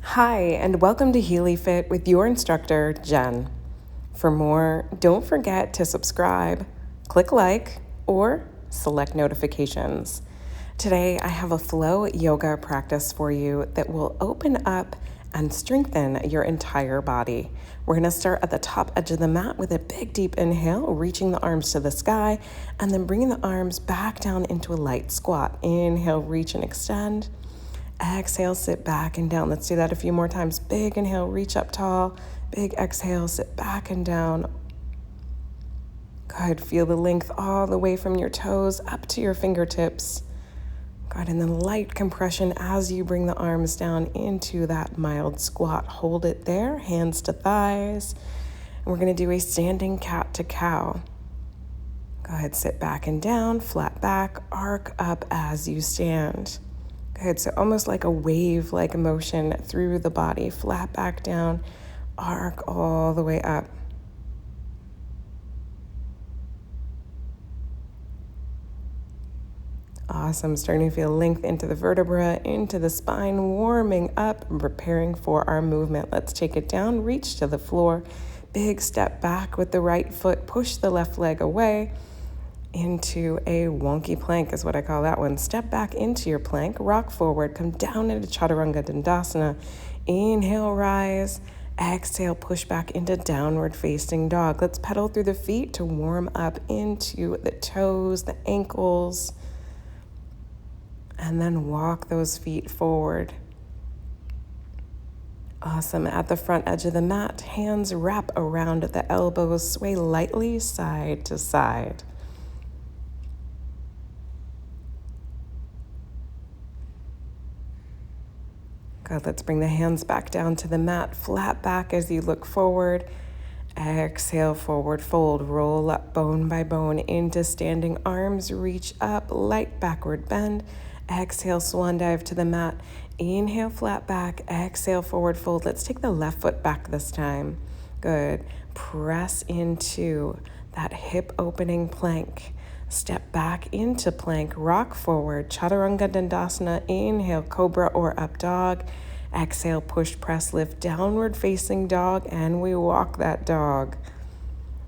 Hi, and welcome to Healy Fit with your instructor, Jen. For more, don't forget to subscribe, click like, or select notifications. Today, I have a flow yoga practice for you that will open up and strengthen your entire body. We're going to start at the top edge of the mat with a big deep inhale, reaching the arms to the sky, and then bringing the arms back down into a light squat. Inhale, reach and extend. Exhale, sit back and down. Let's do that a few more times. Big inhale, reach up tall. Big exhale, sit back and down. Good. Feel the length all the way from your toes up to your fingertips. Good. And then light compression as you bring the arms down into that mild squat. Hold it there, hands to thighs. And we're going to do a standing cat to cow. Go ahead, sit back and down, flat back, arc up as you stand. Good, so almost like a wave-like motion through the body, flat back down, arc all the way up. Awesome, starting to feel length into the vertebra, into the spine, warming up and preparing for our movement. Let's take it down, reach to the floor, big step back with the right foot, push the left leg away, into a wonky plank is what I call that one. Step back into your plank, rock forward, come down into Chaturanga Dandasana. Inhale, rise. Exhale, push back into downward facing dog. Let's pedal through the feet to warm up into the toes, the ankles, and then walk those feet forward. Awesome. At the front edge of the mat, hands wrap around the elbows, sway lightly side to side. Good, let's bring the hands back down to the mat, flat back as you look forward. Exhale, forward fold, roll up bone by bone into standing arms, reach up, light backward bend. Exhale, swan dive to the mat. Inhale, flat back, exhale, forward fold. Let's take the left foot back this time. Good, press into that hip opening plank. Step back into plank, rock forward, Chaturanga Dandasana, inhale, cobra or up dog. Exhale, push, press, lift, downward facing dog, and we walk that dog.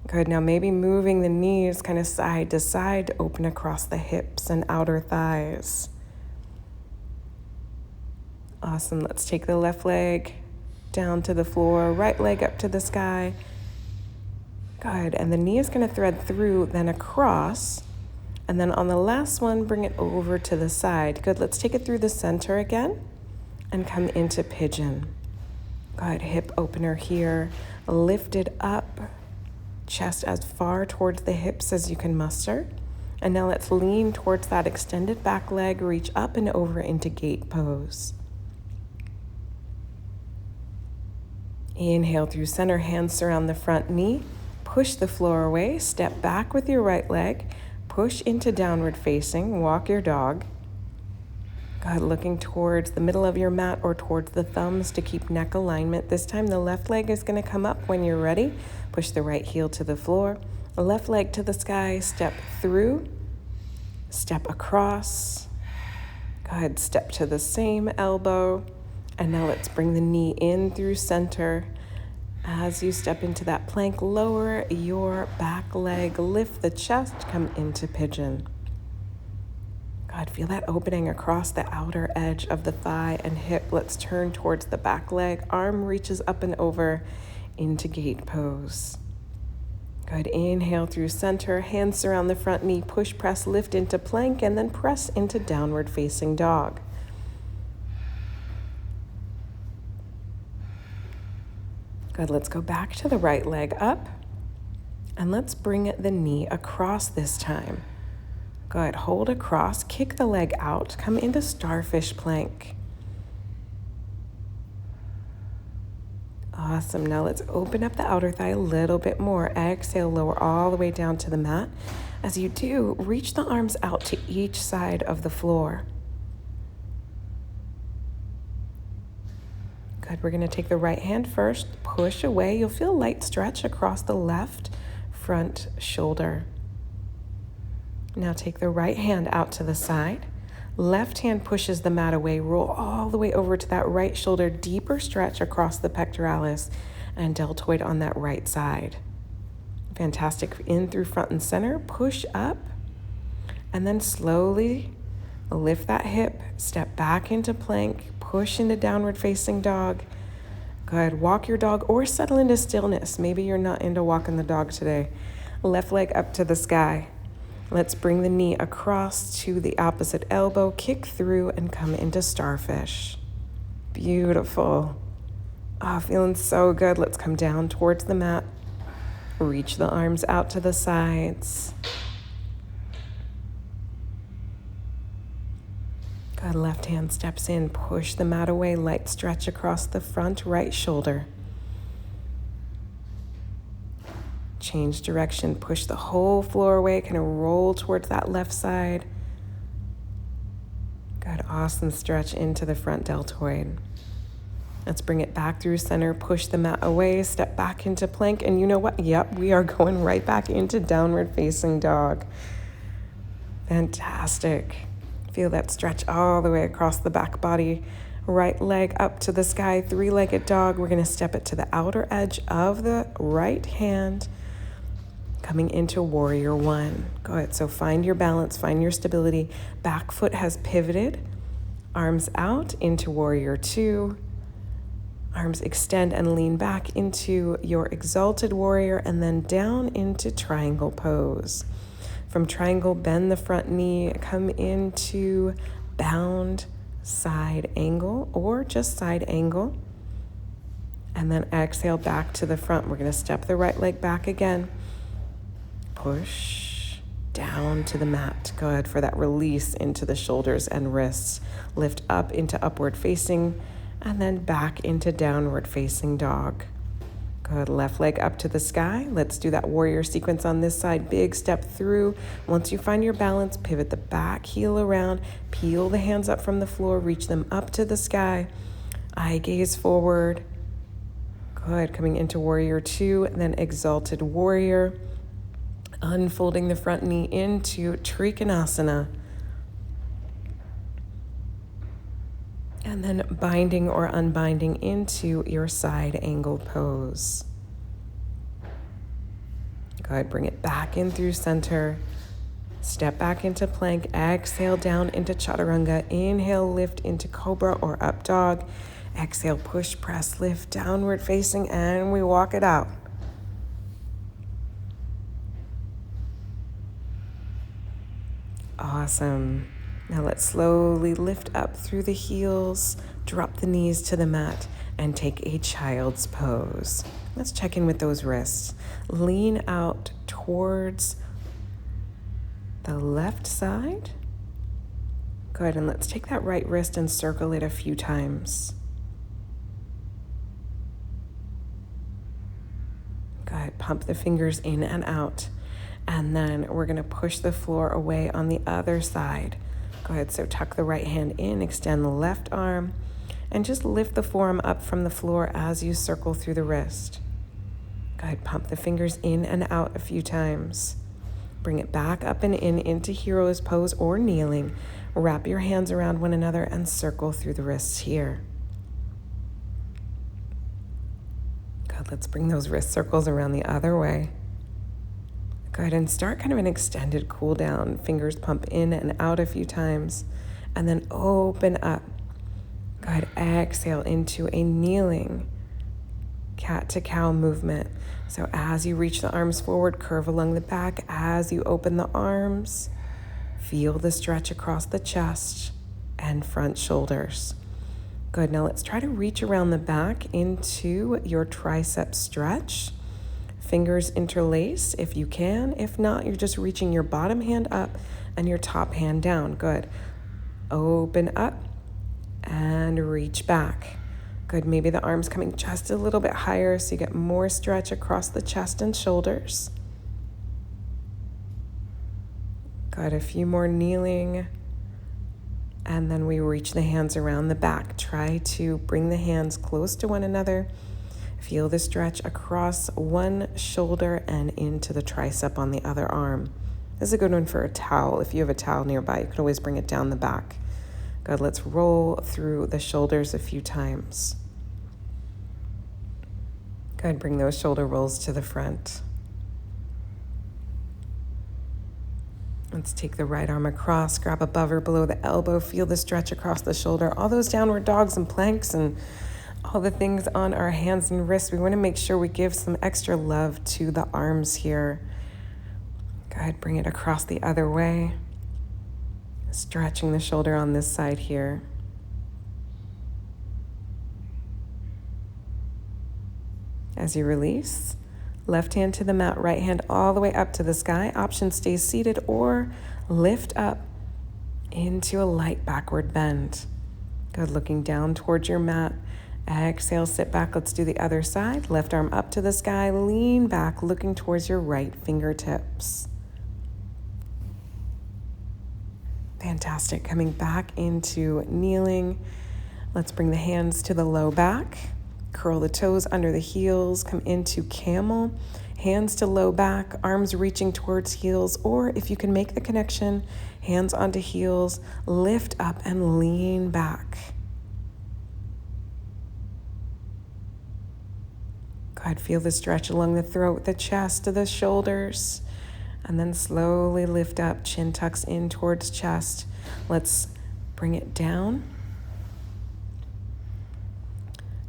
Good, now maybe moving the knees kind of side to side to open across the hips and outer thighs. Awesome, let's take the left leg down to the floor, right leg up to the sky. Good, and the knee is going to thread through, then across. And then on the last one, bring it over to the side. Good, let's take it through the center again and come into pigeon. Good, hip opener here. Lift it up, chest as far towards the hips as you can muster. And now let's lean towards that extended back leg, reach up and over into gate pose. Inhale through center, hands surround the front knee. Push the floor away, step back with your right leg. Push into downward facing, walk your dog. Good, looking towards the middle of your mat or towards the thumbs to keep neck alignment. This time the left leg is going to come up when you're ready. Push the right heel to the floor, left leg to the sky, step through, step across. Good, step to the same elbow. And now let's bring the knee in through center. As you step into that plank, lower your back leg, lift the chest, come into pigeon. God, feel that opening across the outer edge of the thigh and hip. Let's turn towards the back leg, arm reaches up and over into gate pose. Good, inhale through center, hands surround the front knee, push, press, lift into plank, and then press into downward facing dog. Good, let's go back to the right leg up, and let's bring the knee across this time. Good, hold across, kick the leg out, come into starfish plank. Awesome, now let's open up the outer thigh a little bit more. Exhale, lower all the way down to the mat. As you do, reach the arms out to each side of the floor. Good, we're gonna take the right hand first, push away. You'll feel light stretch across the left front shoulder. Now take the right hand out to the side, Left hand pushes the mat away. Roll all the way over to that right shoulder. Deeper stretch across the pectoralis and deltoid on that right side. Fantastic. In through front and center. Push up. And then slowly lift that hip. Step back into plank. Push into downward facing dog. Good. Walk your dog or settle into stillness. Maybe you're not into walking the dog today. Left leg up to the sky. Let's bring the knee across to the opposite elbow, kick through and come into starfish. Beautiful. Oh, feeling so good. Let's come down towards the mat. Reach the arms out to the sides. Good. Left hand steps in, push the mat away, light stretch across the front right shoulder. Change direction, push the whole floor away, kind of roll towards that left side. Good, awesome stretch into the front deltoid. Let's bring it back through center, push the mat away, step back into plank, and you know what? Yep, we are going right back into downward facing dog. Fantastic. Feel that stretch all the way across the back body. Right leg up to the sky, three-legged dog. We're gonna step it to the outer edge of the right hand, coming into warrior one. Go ahead, so find your balance, find your stability. Back foot has pivoted, arms out into warrior two. Arms extend and lean back into your exalted warrior and then down into triangle pose. From triangle, bend the front knee, come into bound side angle or just side angle. And then exhale back to the front. We're gonna step the right leg back again. Push down to the mat. Good for that release into the shoulders and wrists. Lift up into upward facing and then back into downward facing dog. Good, left leg up to the sky. Let's do that warrior sequence on this side. Big step through. Once you find your balance, pivot the back heel around, peel the hands up from the floor, reach them up to the sky. Eye gaze forward. Good, coming into warrior two, and then exalted warrior. Unfolding the front knee into Trikonasana. And then binding or unbinding into your side angle pose. Go ahead, bring it back in through center. Step back into plank. Exhale down into chaturanga. Inhale, lift into cobra or up dog. Exhale, push, press, lift, downward facing, and we walk it out. Awesome. Now let's slowly lift up through the heels, drop the knees to the mat, and take a child's pose. Let's check in with those wrists. Lean out towards the left side. Good, and let's take that right wrist and circle it a few times. Good, pump the fingers in and out. And then we're gonna push the floor away on the other side. Go ahead, so tuck the right hand in, extend the left arm, and just lift the forearm up from the floor as you circle through the wrist. Go ahead, pump the fingers in and out a few times. Bring it back up and in into hero's pose or kneeling. Wrap your hands around one another and circle through the wrists here. Good, let's bring those wrist circles around the other way. Go ahead and start kind of an extended cool down. Fingers pump in and out a few times, and then open up. Go ahead, exhale into a kneeling cat to cow movement. So as you reach the arms forward, curve along the back. As you open the arms, feel the stretch across the chest and front shoulders. Good, now let's try to reach around the back into your tricep stretch. Fingers interlace if you can. If not, you're just reaching your bottom hand up and your top hand down. Good. Open up and reach back. Good. Maybe the arms coming just a little bit higher so you get more stretch across the chest and shoulders. Good. A few more kneeling. And then we reach the hands around the back. Try to bring the hands close to one another. Feel the stretch across one shoulder and into the tricep on the other arm. This is a good one for a towel. If you have a towel nearby, you can always bring it down the back. Good, let's roll through the shoulders a few times. Good, bring those shoulder rolls to the front. Let's take the right arm across, grab above or below the elbow, feel the stretch across the shoulder, all those downward dogs and planks and all the things on our hands and wrists. We want to make sure we give some extra love to the arms here. Go ahead, bring it across the other way. Stretching the shoulder on this side here. As you release, left hand to the mat, right hand all the way up to the sky. Option stay seated or lift up into a light backward bend. Good, looking down towards your mat. Exhale, sit back. Let's do the other side. Left arm up to the sky, lean back, looking towards your right fingertips. Fantastic. Coming back into kneeling. Let's bring the hands to the low back. Curl the toes under the heels. Come into camel. Hands to low back, arms reaching towards heels, or if you can make the connection, hands onto heels, lift up and lean back. Go ahead, feel the stretch along the throat, the chest, the shoulders. And then slowly lift up, chin tucks in towards chest. Let's bring it down.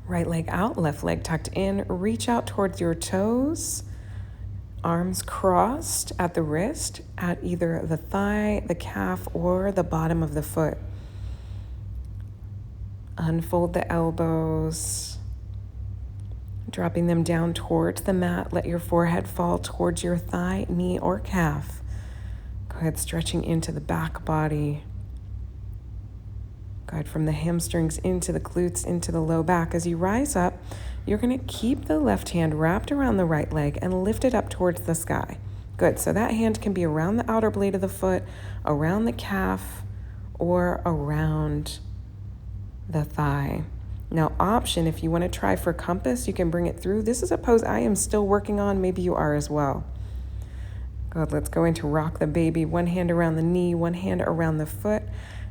Right leg out, left leg tucked in. Reach out towards your toes. Arms crossed at the wrist, at either the thigh, the calf, or the bottom of the foot. Unfold the elbows. Dropping them down towards the mat. Let your forehead fall towards your thigh, knee, or calf. Go ahead, stretching into the back body. Go ahead, from the hamstrings into the glutes, into the low back. As you rise up, you're going to keep the left hand wrapped around the right leg and lift it up towards the sky. Good, so that hand can be around the outer blade of the foot, around the calf, or around the thigh. Now, option, if you want to try for compass, you can bring it through. This is a pose I am still working on. Maybe you are as well. Good, let's go into rock the baby. One hand around the knee, one hand around the foot.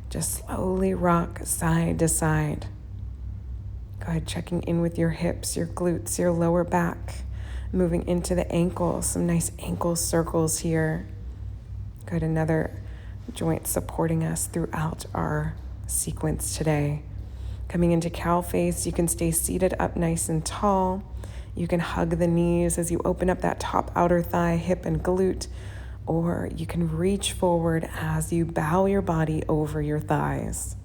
Just slowly rock side to side. Go ahead, checking in with your hips, your glutes, your lower back. Moving into the ankles, some nice ankle circles here. Good, another joint supporting us throughout our sequence today. Coming into cow face, you can stay seated up nice and tall. You can hug the knees as you open up that top outer thigh, hip, and glute, or you can reach forward as you bow your body over your thighs.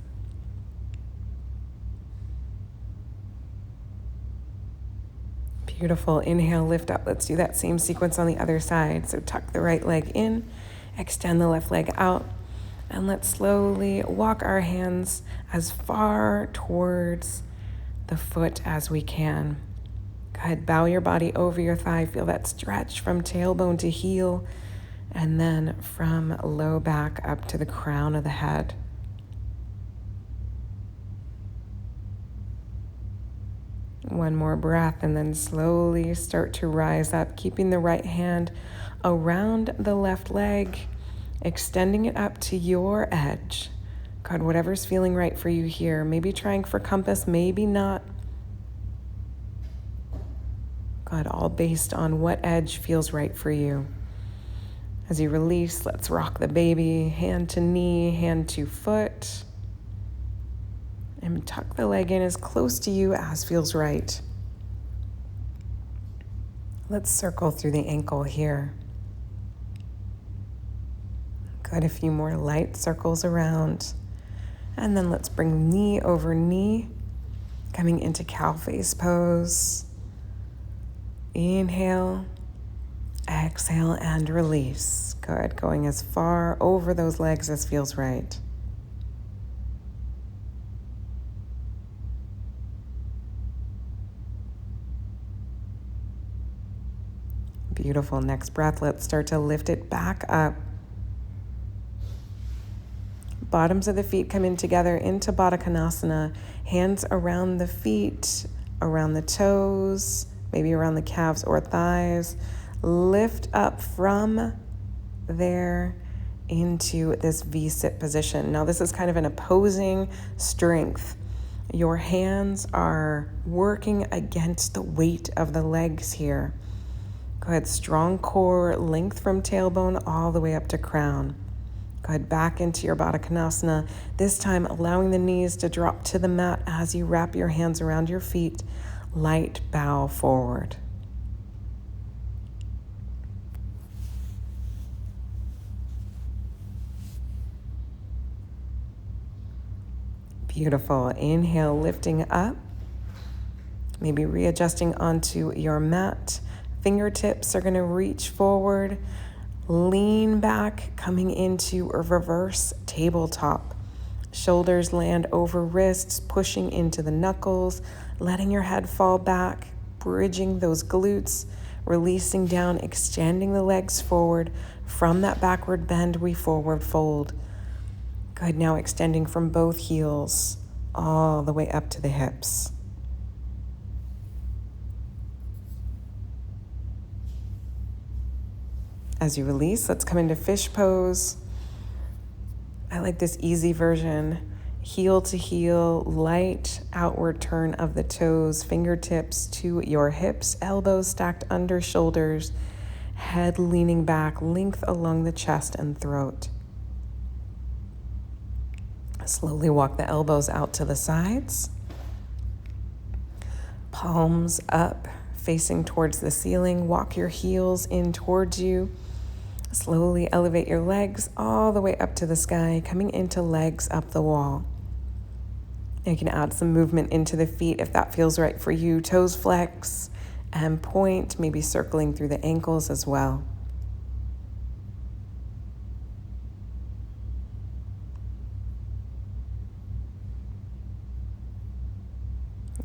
Beautiful. Inhale, lift up. Let's do that same sequence on the other side. So tuck the right leg in, extend the left leg out. And let's slowly walk our hands as far towards the foot as we can. Go ahead, bow your body over your thigh. Feel that stretch from tailbone to heel, and then from low back up to the crown of the head. One more breath, and then slowly start to rise up, keeping the right hand around the left leg, extending it up to your edge. God, whatever's feeling right for you here. Maybe trying for compass, maybe not. God, all based on what edge feels right for you. As you release, let's rock the baby. Hand to knee, hand to foot. And tuck the leg in as close to you as feels right. Let's circle through the ankle here. Good, a few more light circles around. And then let's bring knee over knee, coming into cow face pose. Inhale, exhale, and release. Good, going as far over those legs as feels right. Beautiful. Next breath, let's start to lift it back up. Bottoms of the feet come in together into Baddha Konasana. Hands around the feet, around the toes, maybe around the calves or thighs. Lift up from there into this V-sit position. Now this is kind of an opposing strength. Your hands are working against the weight of the legs here. Go ahead, strong core, length from tailbone all the way up to crown. Go ahead, back into your Baddha Konasana, this time allowing the knees to drop to the mat as you wrap your hands around your feet. Light bow forward. Beautiful. Inhale, lifting up. Maybe readjusting onto your mat. Fingertips are going to reach forward. Lean back, coming into a reverse tabletop. Shoulders land over wrists, pushing into the knuckles, letting your head fall back, bridging those glutes, releasing down, extending the legs forward. From that backward bend, we forward fold. Good, now extending from both heels all the way up to the hips. As you release, let's come into fish pose. I like this easy version. Heel to heel, light outward turn of the toes, fingertips to your hips, elbows stacked under shoulders, head leaning back, length along the chest and throat. Slowly walk the elbows out to the sides. Palms up, facing towards the ceiling. Walk your heels in towards you. Slowly elevate your legs all the way up to the sky, coming into legs up the wall. You can add some movement into the feet if that feels right for you. Toes flex and point, maybe circling through the ankles as well.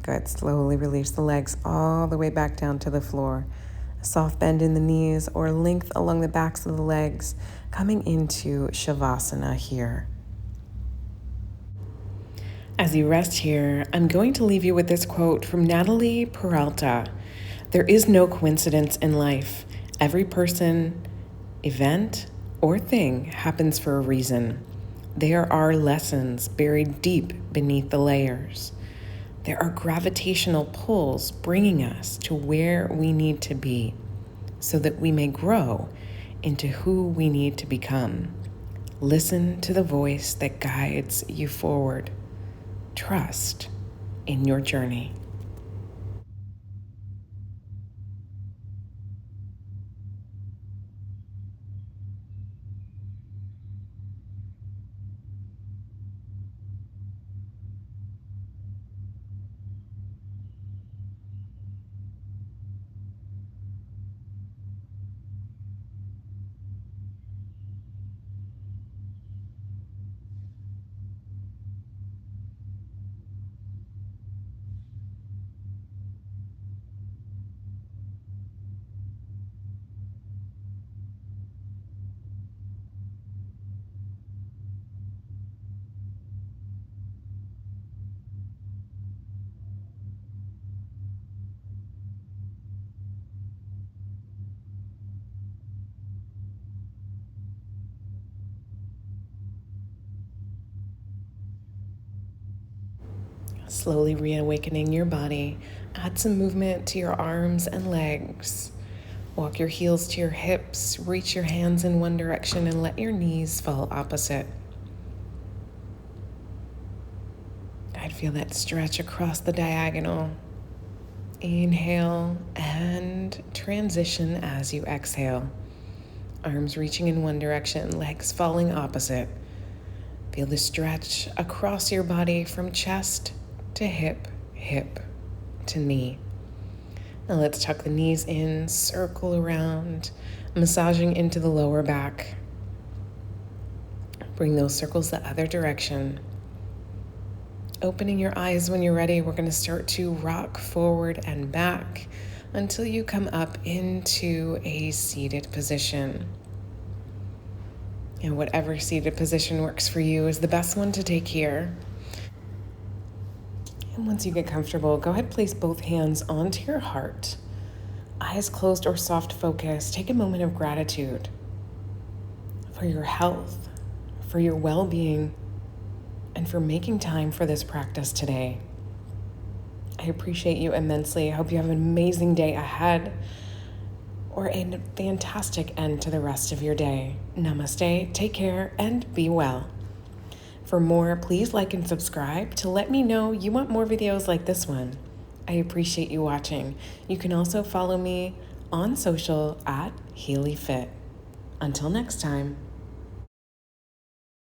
Good. Slowly release the legs all the way back down to the floor. A soft bend in the knees or length along the backs of the legs, coming into Shavasana here. As you rest here, I'm going to leave you with this quote from Natalie Peralta. There is no coincidence in life. Every person, event, or thing happens for a reason. There are lessons buried deep beneath the layers. There are gravitational pulls bringing us to where we need to be so that we may grow into who we need to become. Listen to the voice that guides you forward. Trust in your journey. Slowly reawakening your body. Add some movement to your arms and legs. Walk your heels to your hips. Reach your hands in one direction and let your knees fall opposite. I'd feel that stretch across the diagonal. Inhale and transition as you exhale. Arms reaching in one direction, legs falling opposite. Feel the stretch across your body from chest to hip, hip to knee. Now let's tuck the knees in, circle around, massaging into the lower back. Bring those circles the other direction. Opening your eyes when you're ready, we're going to start to rock forward and back until you come up into a seated position. And whatever seated position works for you is the best one to take here. And once you get comfortable, go ahead, place both hands onto your heart. Eyes closed or soft focus. Take a moment of gratitude for your health, for your well-being, and for making time for this practice today. I appreciate you immensely. I hope you have an amazing day ahead or a fantastic end to the rest of your day. Namaste, take care, and be well. For more, please like and subscribe to let me know you want more videos like this one. I appreciate you watching. You can also follow me on social at HealyFit. Until next time.